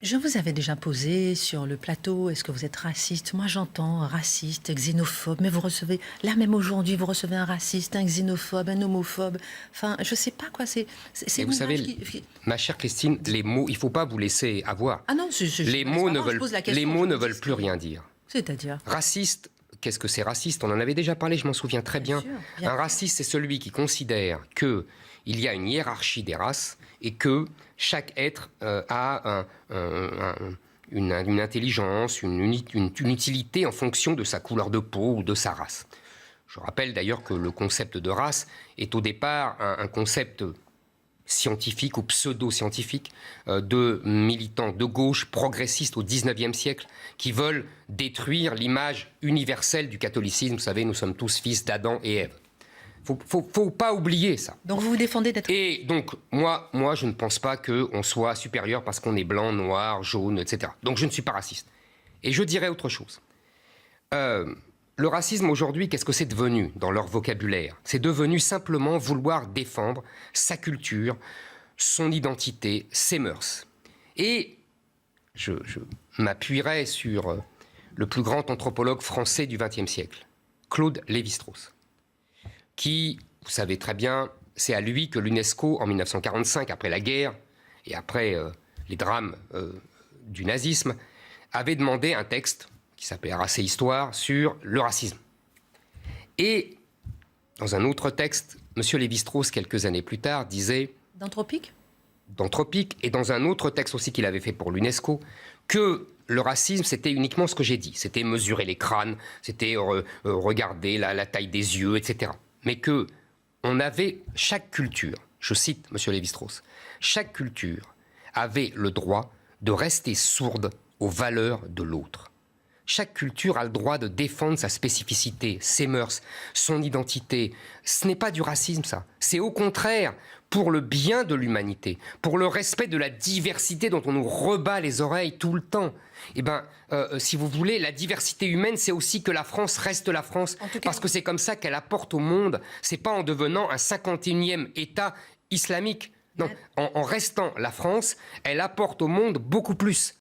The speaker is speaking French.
Je vous avais déjà posé sur le plateau, est-ce que vous êtes raciste? Moi j'entends raciste, xénophobe, mais vous recevez, là même aujourd'hui, vous recevez un raciste, un xénophobe, un homophobe. Enfin, je sais pas quoi, c'est Et vous une savez, image qui... ma chère Christine, les mots, il ne faut pas vous laisser avoir. Ah non, Les pas mots ne je veulent, pose la les question, mots je ne vous dis veulent ce plus qu'il y a. rien dire. C'est-à-dire, Raciste, qu'est-ce que c'est raciste? On en avait déjà parlé, je m'en souviens très bien. bien Un sûr. raciste, c'est celui qui considère qu'il y a une hiérarchie des races et que chaque être a une intelligence, une utilité en fonction de sa couleur de peau ou de sa race. Je rappelle d'ailleurs que le concept de race est au départ un concept scientifique ou pseudo-scientifique de militants de gauche progressistes au XIXe siècle qui veulent détruire l'image universelle du catholicisme. Vous savez, nous sommes tous fils d'Adam et Ève. Faut pas oublier ça. Donc vous vous défendez d'être... Et donc, moi, je ne pense pas qu'on soit supérieur parce qu'on est blanc, noir, jaune, etc. Donc je ne suis pas raciste. Et je dirais autre chose. Le racisme aujourd'hui, qu'est-ce que c'est devenu dans leur vocabulaire? C'est devenu simplement vouloir défendre sa culture, son identité, ses mœurs. Et je m'appuierai sur le plus grand anthropologue français du XXe siècle, Claude Lévi-Strauss, qui, vous savez très bien, c'est à lui que l'UNESCO, en 1945, après la guerre et après les drames du nazisme, avait demandé un texte qui s'appelait Race et Histoire, sur le racisme. Et dans un autre texte, M. Lévi-Strauss, quelques années plus tard, disait... D'anthropique? D'anthropique, et dans un autre texte aussi qu'il avait fait pour l'UNESCO, que le racisme, c'était uniquement ce que j'ai dit. C'était mesurer les crânes, c'était regarder la taille des yeux, etc. Mais que on avait, chaque culture, je cite M. Lévi-Strauss, chaque culture avait le droit de rester sourde aux valeurs de l'autre. Chaque culture a le droit de défendre sa spécificité, ses mœurs, son identité. Ce n'est pas du racisme, ça. C'est au contraire pour le bien de l'humanité, pour le respect de la diversité dont on nous rebat les oreilles tout le temps. Eh bien, si vous voulez, la diversité humaine, c'est aussi que la France reste la France, parce que c'est comme ça qu'elle apporte au monde. C'est pas en devenant un 51e État islamique. Non, en restant la France, elle apporte au monde beaucoup plus.